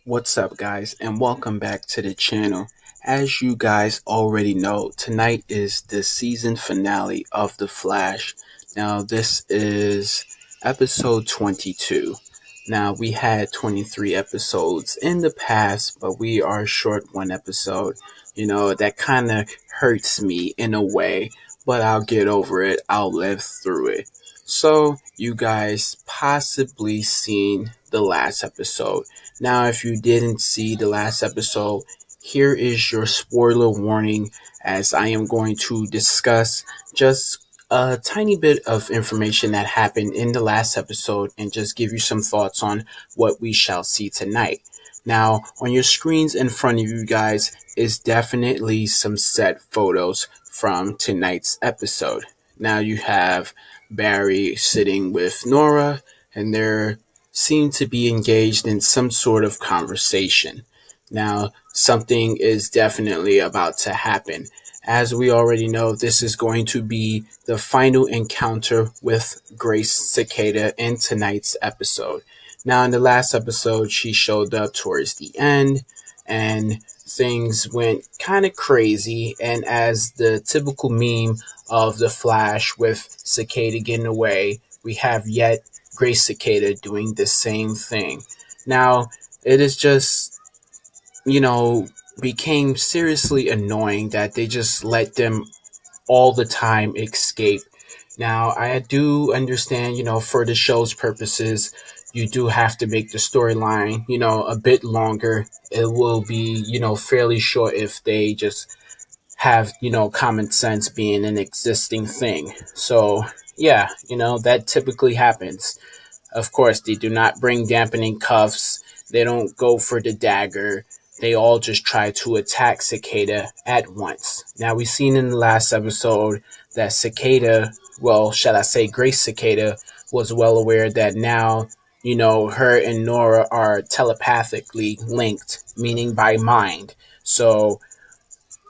What's up, guys, and welcome back to the channel. As you guys already know, tonight is the season finale of The Flash. Now, this is episode 22. Now, we had 23 episodes in the past, but we are short one episode. That kind of hurts me in a way, but I'll get over it. I'll live through it. So, you guys possibly seen the last episode. Now, if you didn't see the last episode, here is your spoiler warning as I am going to discuss just a tiny bit of information that happened in the last episode and just give you some thoughts on what we shall see tonight. Now, on your screens in front of you guys is definitely some set photos from tonight's episode. Now you have Barry sitting with Nora, and they're seem to be engaged in some sort of conversation. Now, something is definitely about to happen. As we already know, this is going to be the final encounter with Grace Cicada in tonight's episode. Now, in the last episode, she showed up towards the end, and things went kind of crazy. And as the typical meme of the Flash with Cicada getting away, we have yet Grace Cicada doing the same thing. Now, it is just, became seriously annoying that they just let them all the time escape. Now, I do understand, for the show's purposes, you do have to make the storyline, a bit longer. It will be, fairly short if they just have, common sense being an existing thing. So, yeah, that typically happens. Of course, they do not bring dampening cuffs. They don't go for the dagger. They all just try to attack Cicada at once. Now, we've seen in the last episode that Cicada, well, shall I say Grace Cicada, was well aware that now, her and Nora are telepathically linked, meaning by mind. So,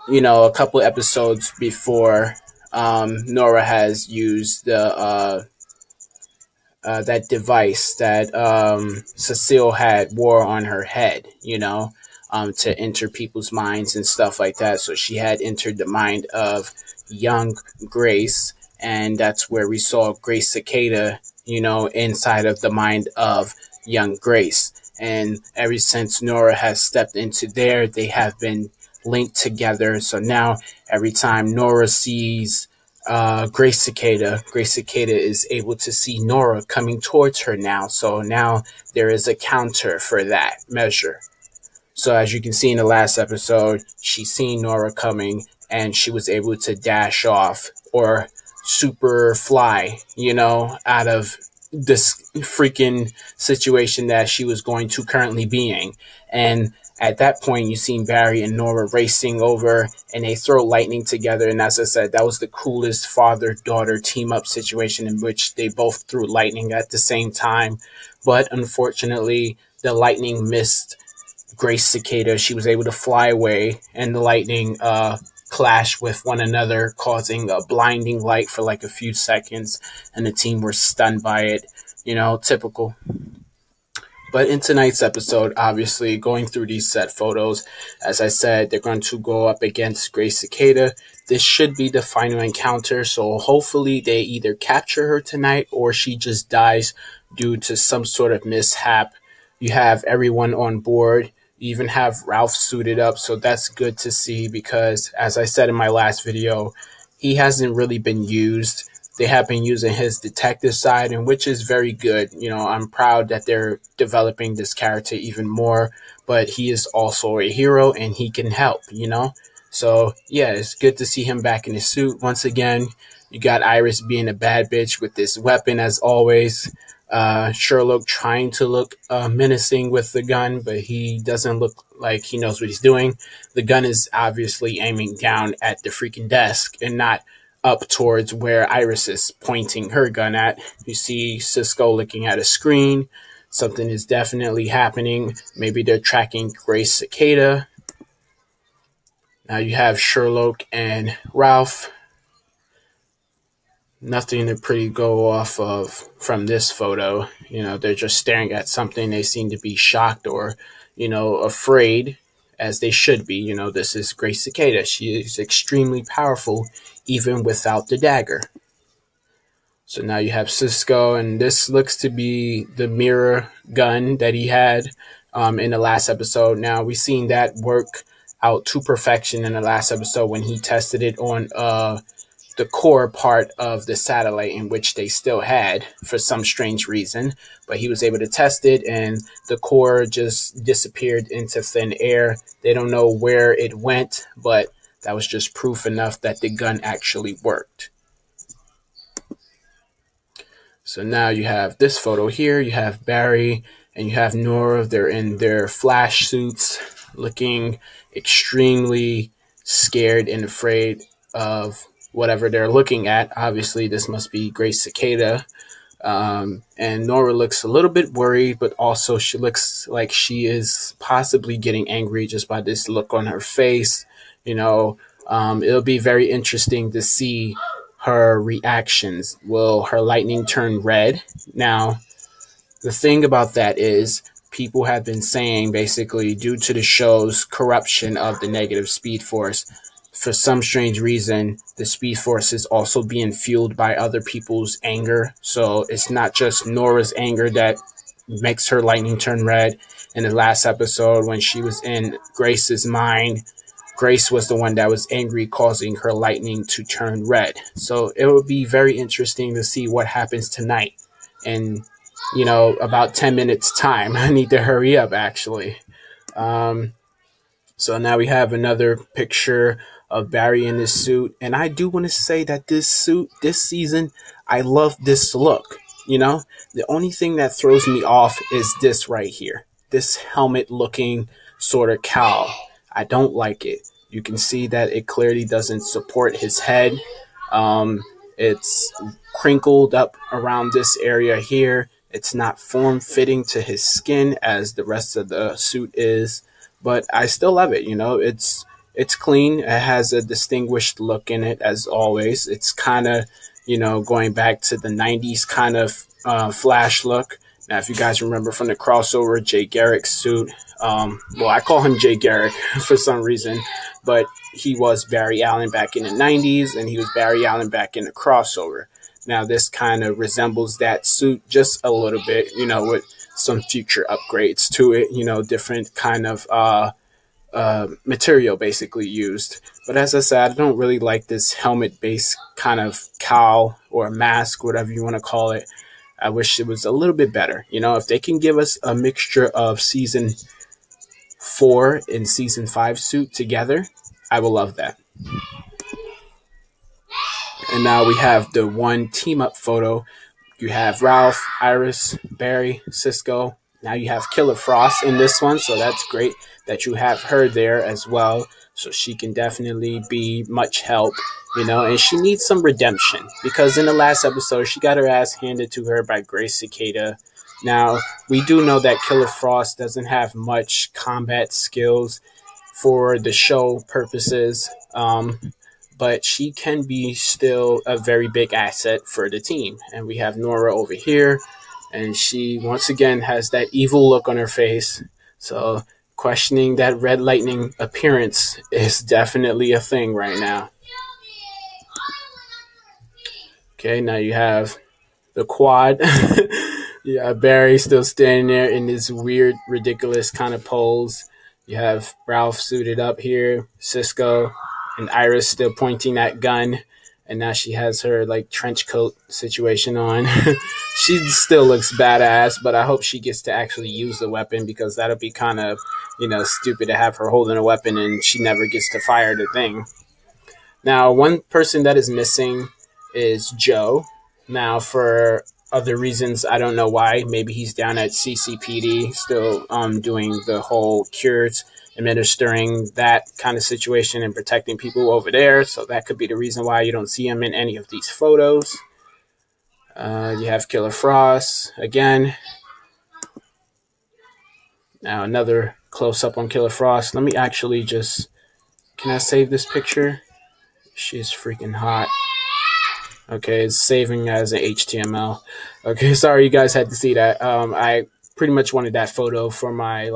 a couple episodes before, Nora has used that device that Cecile had wore on her head, to enter people's minds and stuff like that. So she had entered the mind of young Grace, and that's where we saw Grace Cicada, inside of the mind of young Grace. And ever since Nora has stepped into there, they have been linked together. So now every time Nora sees Grace Cicada is able to see Nora coming towards her now. So now there is a counter for that measure. So as you can see in the last episode, she seen Nora coming and she was able to dash off or super fly, out of this freaking situation that she was going to currently being. And at that point, you seen Barry and Nora racing over, and they throw lightning together. And as I said, that was the coolest father-daughter team-up situation in which they both threw lightning at the same time. But unfortunately, the lightning missed Grace Cicada. She was able to fly away, and the lightning clashed with one another, causing a blinding light for like a few seconds, and the team were stunned by it. Typical. But in tonight's episode, obviously, going through these set photos, as I said, they're going to go up against Grace Cicada. This should be the final encounter, so hopefully they either capture her tonight or she just dies due to some sort of mishap. You have everyone on board. You even have Ralph suited up, so that's good to see because, as I said in my last video, he hasn't really been used. They have been using his detective side, and which is very good. I'm proud that they're developing this character even more, but he is also a hero and he can help. So, yeah, it's good to see him back in his suit once again. You got Iris being a bad bitch with this weapon, as always. Sherlock trying to look menacing with the gun, but he doesn't look like he knows what he's doing. The gun is obviously aiming down at the freaking desk and not up towards where Iris is pointing her gun at. You see Cisco looking at a screen. Something is definitely happening. Maybe they're tracking Grace Cicada. Now you have Sherlock and Ralph. Nothing to pretty go off of from this photo. They're just staring at something. They seem to be shocked or, afraid, as they should be. This is Grace Cicada. She is extremely powerful, even without the dagger. So now you have Cisco, and this looks to be the mirror gun that he had in the last episode. Now, we've seen that work out to perfection in the last episode when he tested it on the core part of the satellite, in which they still had for some strange reason. But he was able to test it, and the core just disappeared into thin air. They don't know where it went, but that was just proof enough that the gun actually worked. So now you have this photo here. You have Barry and you have Nora. They're in their flash suits, looking extremely scared and afraid of whatever they're looking at. Obviously, this must be Grace Cicada. And Nora looks a little bit worried, but also she looks like she is possibly getting angry just by this look on her face. It'll be very interesting to see her reactions. Will her lightning turn red? Now, the thing about that is people have been saying, basically, due to the show's corruption of the negative Speed Force, for some strange reason, the Speed Force is also being fueled by other people's anger. So it's not just Nora's anger that makes her lightning turn red. In the last episode, when she was in Grace's mind, Grace was the one that was angry, causing her lightning to turn red. So it will be very interesting to see what happens tonight. In, about 10 minutes time. I need to hurry up, actually. So now we have another picture of Barry in this suit. And I do want to say that this suit, this season, I love this look. The only thing that throws me off is this right here. This helmet looking sort of cowl. I don't like it. You can see that it clearly doesn't support his head. It's crinkled up around this area here. It's not form-fitting to his skin as the rest of the suit is. But I still love it. It's clean. It has a distinguished look in it, as always. It's kind of, going back to the 90s kind of Flash look. Now, if you guys remember from the crossover, Jay Garrick's suit, I call him Jay Garrick for some reason, but he was Barry Allen back in the 90s, and he was Barry Allen back in the crossover. Now, this kind of resembles that suit just a little bit, with some future upgrades to it, different kind of material basically used. But as I said, I don't really like this helmet-based kind of cowl or mask, whatever you want to call it. I wish it was a little bit better. If they can give us a mixture of season 4 and season 5 suit together, I will love that. And now we have the one team up photo. You have Ralph, Iris, Barry, Cisco. Now you have Killer Frost in this one, so that's great that you have her there as well. So she can definitely be much help, and she needs some redemption because in the last episode, she got her ass handed to her by Grace Cicada. Now, we do know that Killer Frost doesn't have much combat skills for the show purposes, but she can be still a very big asset for the team. And we have Nora over here, and she once again has that evil look on her face. So questioning that Red Lightning appearance is definitely a thing right now. Okay, now you have the quad. Yeah, Barry still standing there in this weird, ridiculous kind of pose. You have Ralph suited up here, Cisco, and Iris still pointing that gun. And now she has her trench coat situation on. She still looks badass, but I hope she gets to actually use the weapon because that'll be kind of, stupid to have her holding a weapon and she never gets to fire the thing. Now, one person that is missing is Joe. Now, for other reasons, I don't know why. Maybe he's down at CCPD still doing the whole cures, administering that kind of situation and protecting people over there. So that could be the reason why you don't see him in any of these photos. You have Killer Frost again. Now another close-up on Killer Frost. Let me actually just... Can I save this picture? She's freaking hot. Okay, it's saving as an HTML. Okay, sorry you guys had to see that. I pretty much wanted that photo for my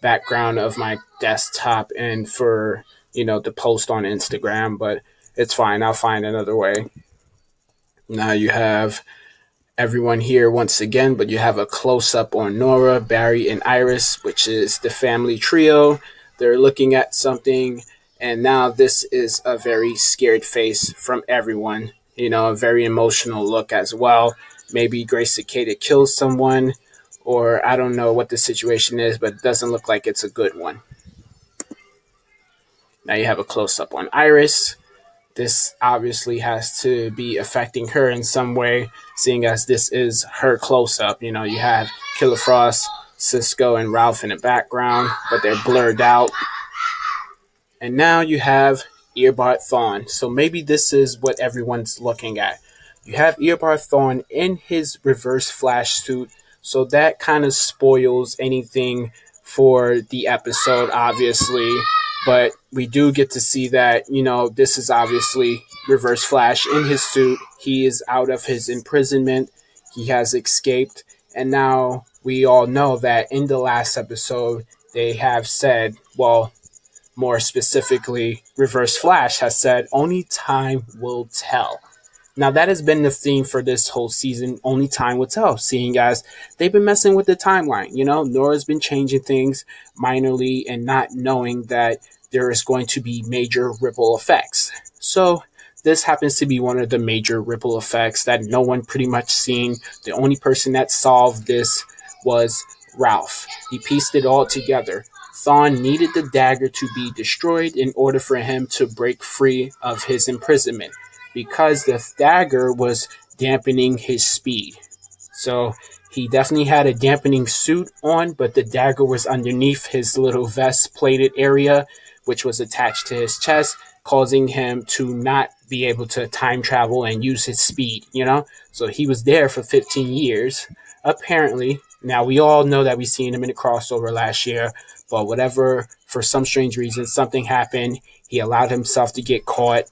background of my desktop and for, to post on Instagram, but it's fine. I'll find another way. Now you have everyone here once again, but you have a close up on Nora, Barry, and Iris, which is the family trio. They're looking at something, and now this is a very scared face from everyone. A very emotional look as well. Maybe Grace Cicada kills someone, or I don't know what the situation is, but it doesn't look like it's a good one. Now you have a close up on Iris. This obviously has to be affecting her in some way, seeing as this is her close up. You have Killer Frost, Cisco, and Ralph in the background, but they're blurred out. And now you have Earbart Thawne. So maybe this is what everyone's looking at. You have Earbart Thawne in his reverse flash suit, so that kind of spoils anything for the episode, obviously. But we do get to see that, this is obviously Reverse Flash in his suit. He is out of his imprisonment. He has escaped. And now we all know that in the last episode, they have said, well, more specifically, Reverse Flash has said, only time will tell. Now, that has been the theme for this whole season. Only time will tell, seeing as they've been messing with the timeline. Nora's been changing things minorly and not knowing that there is going to be major ripple effects. So this happens to be one of the major ripple effects that no one pretty much seen. The only person that solved this was Ralph. He pieced it all together. Thawne needed the dagger to be destroyed in order for him to break free of his imprisonment, because the dagger was dampening his speed. So he definitely had a dampening suit on, but the dagger was underneath his little vest plated area, which was attached to his chest, causing him to not be able to time travel and use his speed, So he was there for 15 years, apparently. Now, we all know that we seen him in the crossover last year, but whatever, for some strange reason, something happened. He allowed himself to get caught.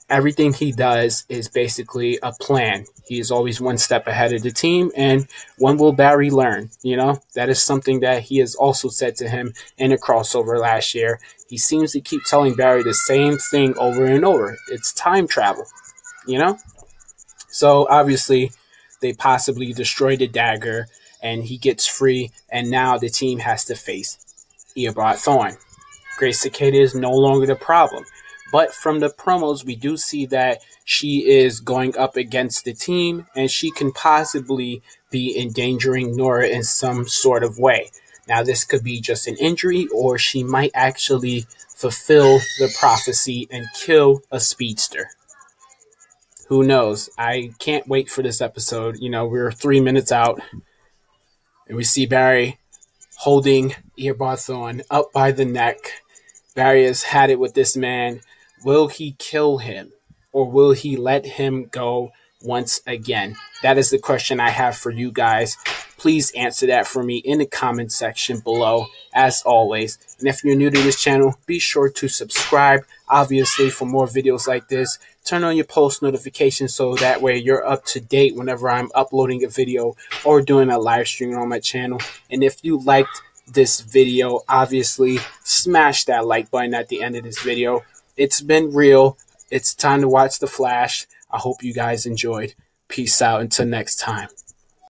Everything he does is basically a plan. He is always one step ahead of the team. And when will Barry learn? That is something that he has also said to him in a crossover last year. He seems to keep telling Barry the same thing over and over. It's time travel, So obviously they possibly destroy the dagger and he gets free. And now the team has to face Earbart Thawne. Grace Cicada is no longer the problem. But from the promos, we do see that she is going up against the team and she can possibly be endangering Nora in some sort of way. Now, this could be just an injury, or she might actually fulfill the prophecy and kill a speedster. Who knows? I can't wait for this episode. We're 3 minutes out and we see Barry holding Earbart Thawne up by the neck. Barry has had it with this man. Will he kill him, or will he let him go once again? That is the question I have for you guys. Please answer that for me in the comment section below, as always. And if you're new to this channel, be sure to subscribe, obviously, for more videos like this. Turn on your post notifications so that way you're up to date whenever I'm uploading a video or doing a live stream on my channel. And if you liked this video, obviously smash that like button at the end of this video. It's been real. It's time to watch The Flash. I hope you guys enjoyed. Peace out until next time.